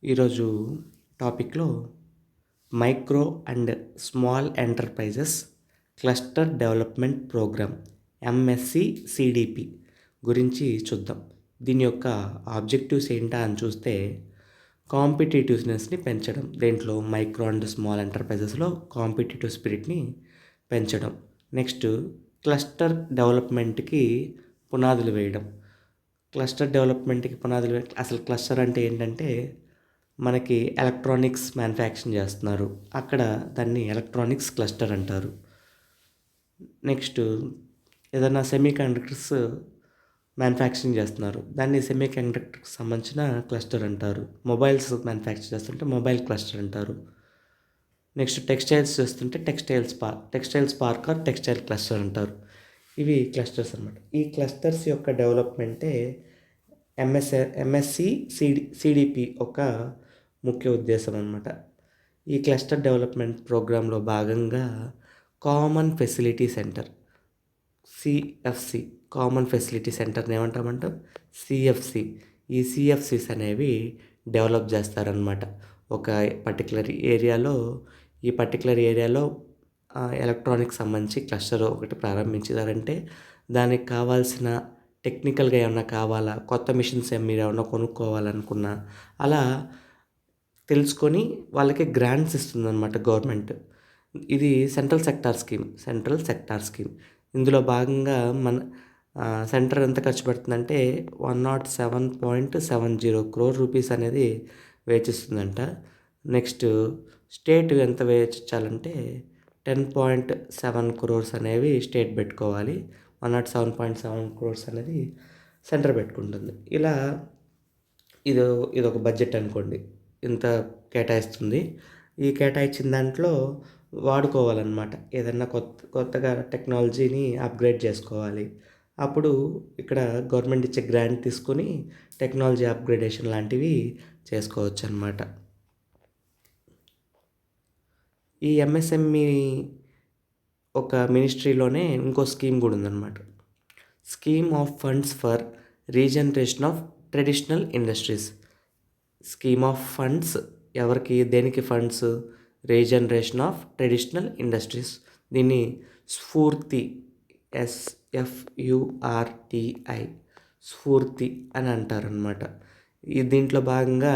ఈరోజు టాపిక్లో micro and small enterprises cluster development programme MSC CDP గురించి చూద్దాం. దీని యొక్క ఆబ్జెక్టివ్స్ ఏంటా అని చూస్తే కాంపిటేటివ్నెస్ని పెంచడం, దేంట్లో మైక్రో అండ్ స్మాల్ ఎంటర్ప్రైజెస్లో కాంపిటేటివ్ స్పిరిట్ని పెంచడం. నెక్స్ట్ క్లస్టర్ డెవలప్మెంట్కి పునాదులు వేయడం. క్లస్టర్ డెవలప్మెంట్కి పునాదులు అసలు క్లస్టర్ అంటే ఏంటంటే మనకి ఎలక్ట్రానిక్స్ మ్యానుఫ్యాక్చరింగ్ చేస్తున్నారు, అక్కడ దాన్ని ఎలక్ట్రానిక్స్ క్లస్టర్ అంటారు. నెక్స్ట్ ఏదైనా సెమీ కండక్టర్స్ మ్యానుఫ్యాక్చరింగ్ చేస్తున్నారు, దాన్ని సెమీ కండక్టర్కి సంబంధించిన క్లస్టర్ అంటారు. మొబైల్స్ మ్యానుఫ్యాక్చర్ చేస్తుంటే మొబైల్ క్లస్టర్ అంటారు. నెక్స్ట్ టెక్స్టైల్స్ చేస్తుంటే textiles park or textile cluster అంటారు. ఇవి క్లస్టర్స్ అన్నమాట. ఈ క్లస్టర్స్ యొక్క డెవలప్మెంటే ఎంఎస్సి సిడిపి ఒక ముఖ్య ఉద్దేశం అన్నమాట. ఈ క్లస్టర్ డెవలప్మెంట్ ప్రోగ్రాంలో భాగంగా common facility centre CFC, common facility సెంటర్ని ఏమంటామంటాం సిఎఫ్సి. ఈ సిఎఫ్సిస్ అనేవి డెవలప్ చేస్తారనమాట. ఒక పర్టికులర్ ఏరియాలో ఈ పర్టికులర్ ఏరియాలో ఎలక్ట్రానిక్స్ సంబంధించి క్లస్టర్ ఒకటి ప్రారంభించారంటే దానికి కావాల్సిన టెక్నికల్గా ఏమన్నా కావాలా, కొత్త మిషన్స్ మీరు ఏమన్నా కొనుక్కోవాలనుకున్నా అలా తెలుసుకొని వాళ్ళకి గ్రాంట్స్ ఇస్తుందన్నమాట గవర్నమెంట్. ఇది సెంట్రల్ సెక్టార్ స్కీమ్. ఇందులో భాగంగా మన సెంటర్ ఎంత ఖర్చు పెడుతుందంటే 107.70 crore రూపీస్ అనేది వేచిస్తుందంట. నెక్స్ట్ స్టేట్ ఎంత వేచించాలంటే 10.7 crores అనేవి స్టేట్ పెట్టుకోవాలి, 107.7 crores అనేది సెంటర్ పెట్టుకుంటుంది. ఇలా ఇదొక బడ్జెట్ అనుకోండి, ఇంత కేటాయిస్తుంది. ఈ కేటాయించిన దాంట్లో వాడుకోవాలన్నమాట. ఏదన్నా కొత్తగా టెక్నాలజీని అప్గ్రేడ్ చేసుకోవాలి. అప్పుడు ఇక్కడ గవర్నమెంట్ ఇచ్చే గ్రాంట్ తీసుకొని టెక్నాలజీ అప్గ్రేడేషన్ లాంటివి చేసుకోవచ్చు అన్నమాట. ఈ ఎంఎస్ఎంఈ ఒక మినిస్ట్రీలోనే ఇంకో స్కీమ్ కూడా ఉందన్నమాట. Scheme of funds for regeneration of traditional industries. Scheme of funds దేనికి funds? Regeneration of traditional industries. దీన్ని స్ఫూర్తి, SFURTI, స్ఫూర్తి అని అంటారనమాట. దీంట్లో భాగంగా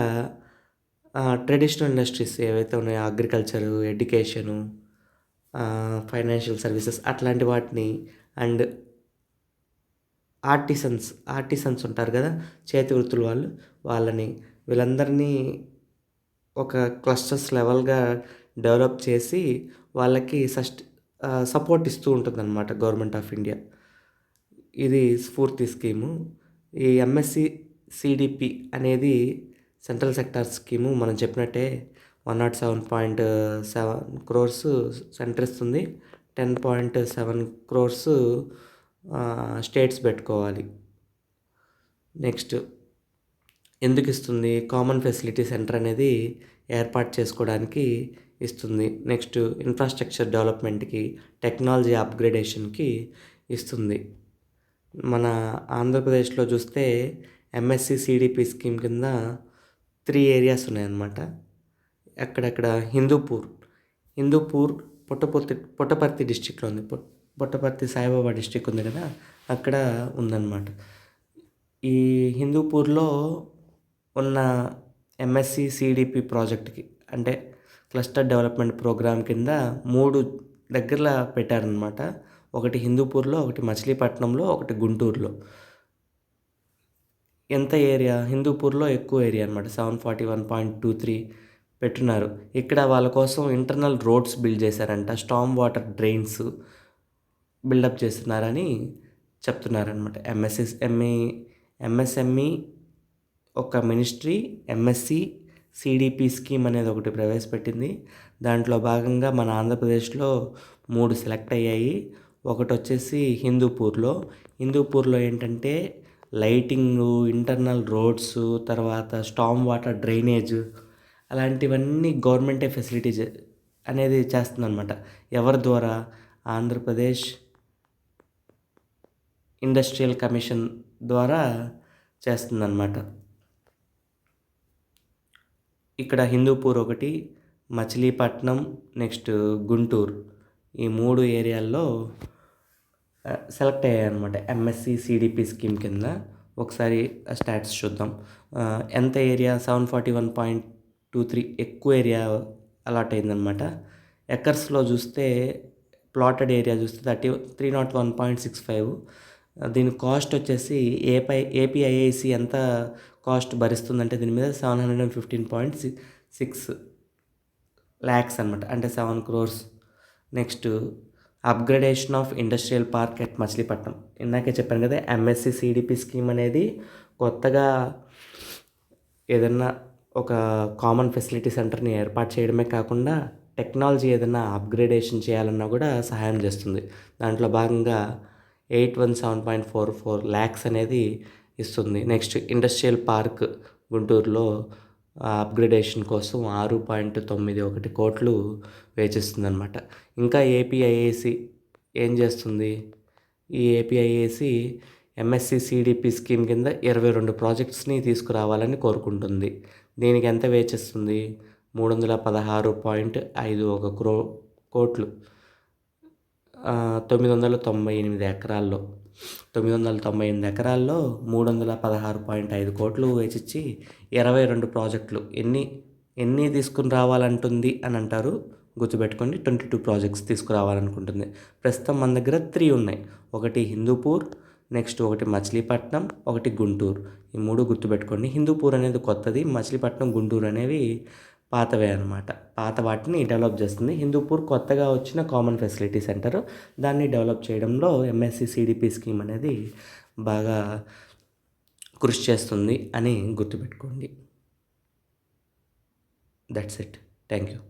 ట్రెడిషనల్ ఇండస్ట్రీస్ ఏవైతే ఉన్నాయో అగ్రికల్చరు, ఎడ్యుకేషను, ఫైనాన్షియల్ సర్వీసెస్ అట్లాంటి వాటిని, అండ్ ఆర్టిసన్స్ ఉంటారు కదా, చేతి వృత్తుల వాళ్ళని వీళ్ళందరినీ ఒక క్లస్టర్స్ లెవెల్గా డెవలప్ చేసి వాళ్ళకి సపోర్ట్ ఇస్తూ ఉంటుందన్నమాట గవర్నమెంట్ ఆఫ్ ఇండియా. ఇది స్ఫూర్తి స్కీము. ఈ ఎంఎస్సి సిడిపి అనేది సెంట్రల్ సెక్టార్ స్కీము. మనం చెప్పినట్టే 107.7 crores సెంటర్ ఇస్తుంది, 10.7 crores స్టేట్స్ పెట్టుకోవాలి. నెక్స్ట్ ఎందుకు ఇస్తుంది? కామన్ ఫెసిలిటీ సెంటర్ అనేది ఏర్పాటు చేసుకోవడానికి ఇస్తుంది. నెక్స్ట్ ఇన్ఫ్రాస్ట్రక్చర్ డెవలప్మెంట్కి, టెక్నాలజీ అప్గ్రేడేషన్కి ఇస్తుంది. మన ఆంధ్రప్రదేశ్లో చూస్తే ఎంఎస్సి సిడిపి స్కీమ్ కింద 3 ఏరియాస్ ఉన్నాయన్నమాట. అక్కడక్కడ హిందూపూర్ పుట్టపర్తి డిస్టిక్లో ఉంది. పుట్టపర్తి సాయిబాబా డిస్టిక్ ఉంది కదా, అక్కడ ఉందన్నమాట. ఈ హిందూపూర్లో ఉన్న ఎంఎస్సి సిడిపి ప్రాజెక్ట్కి, అంటే క్లస్టర్ డెవలప్మెంట్ ప్రోగ్రామ్ కింద 3 దగ్గరలో పెట్టారనమాట. ఒకటి హిందూపూర్లో, ఒకటి మచిలీపట్నంలో, ఒకటి గుంటూరులో. ఎంత ఏరియా? హిందూపూర్లో ఎక్కువ ఏరియా అనమాట, 741.23 పెట్టున్నారు. ఇక్కడ వాళ్ళ కోసం ఇంటర్నల్ రోడ్స్ బిల్డ్ చేశారంట, స్టామ్ వాటర్ డ్రైన్స్ బిల్డప్ చేస్తున్నారని చెప్తున్నారనమాట. ఎంఎస్ఎంఈ ఒక మినిస్ట్రీ ఎంఎస్సి సిడిపి స్కీమ్ అనేది ఒకటి ప్రవేశపెట్టింది. దాంట్లో భాగంగా మన ఆంధ్రప్రదేశ్లో 3 సెలెక్ట్ అయ్యాయి. ఒకటి వచ్చేసి హిందూపూర్లో ఏంటంటే లైటింగు, ఇంటర్నల్ రోడ్స్, తర్వాత స్టామ్ వాటర్ డ్రైనేజ్ అలాంటివన్నీ గవర్నమెంటే ఫెసిలిటీ అనేది చేస్తుందన్నమాట. ఎవరి ద్వారా? ఆంధ్రప్రదేశ్ ఇండస్ట్రియల్ కమిషన్ ద్వారా చేస్తుందన్నమాట. ఇక్కడ హిందూపూర్ ఒకటి, మచిలీపట్నం, నెక్స్ట్ గుంటూరు, ఈ 3 ఏరియాల్లో సెలెక్ట్ అయ్యాయన్నమాట ఎంఎస్సి సిడిపి స్కీమ్ కింద. ఒకసారి స్టాట్స్ చూద్దాం. ఎంత ఏరియా 741.23 ఎక్కువ ఏరియా అలాట్ అయిందనమాట. ఎకర్స్లో చూస్తే ప్లాటెడ్ ఏరియా చూస్తే 301.65. దీని కాస్ట్ వచ్చేసి ఏపీఐఐసి ఎంత కాస్ట్ భరిస్తుందంటే దీని మీద 715.6 ల్యాక్స్ అనమాట, అంటే 7 crores. Next upgradation of industrial park at Machilipatnam. ఇందాకే చెప్పాను కదా, ఎంఎస్సి సిడిపి స్కీమ్ అనేది కొత్తగా ఏదన్నా ఒక కామన్ ఫెసిలిటీ సెంటర్ని ఏర్పాటు చేయడమే కాకుండా టెక్నాలజీ ఏదైనా అప్గ్రేడేషన్ చేయాలన్నా కూడా సహాయం చేస్తుంది. దాంట్లో భాగంగా 817.44 ల్యాక్స్ అనేది ఇస్తుంది. నెక్స్ట్ ఇండస్ట్రియల్ పార్క్ గుంటూరులో అప్గ్రేడేషన్ కోసం 6.91 కోట్లు వేచిస్తుంది అనమాట. ఇంకా ఏపీఐఏసి ఏం చేస్తుంది? ఈ ఏపీఐఏసి ఎంఎస్సి సిడిపి స్కీమ్ కింద 22 ప్రాజెక్ట్స్ని తీసుకురావాలని కోరుకుంటుంది. దీనికి ఎంత వేచిస్తుంది? 316.51 కోట్లు, 998 ఎకరాల్లో. 998 ఎకరాల్లో 316.5 కోట్లు వేచిచ్చి 22 ప్రాజెక్టులు ఎన్ని తీసుకుని రావాలంటుంది అని అంటారు, గుర్తుపెట్టుకోండి. 22 ప్రాజెక్ట్స్ తీసుకురావాలనుకుంటుంది. ప్రస్తుతం మన దగ్గర 3 ఉన్నాయి. ఒకటి హిందూపూర్, నెక్స్ట్ ఒకటి మచిలీపట్నం, ఒకటి గుంటూరు. ఈ 3 గుర్తుపెట్టుకోండి. హిందూపూర్ అనేది కొత్తది, మచిలీపట్నం, గుంటూరు అనేవి పాతవే అనమాట. పాత వాటిని డెవలప్ చేస్తుంది. హిందూపూర్ కొత్తగా వచ్చిన కామన్ ఫెసిలిటీ సెంటర్. దాన్ని డెవలప్ చేయడంలో ఎంఎస్సి సిడిపి స్కీమ్ అనేది బాగా కృషి చేస్తుంది అని గుర్తుపెట్టుకోండి. That's it. Thank you.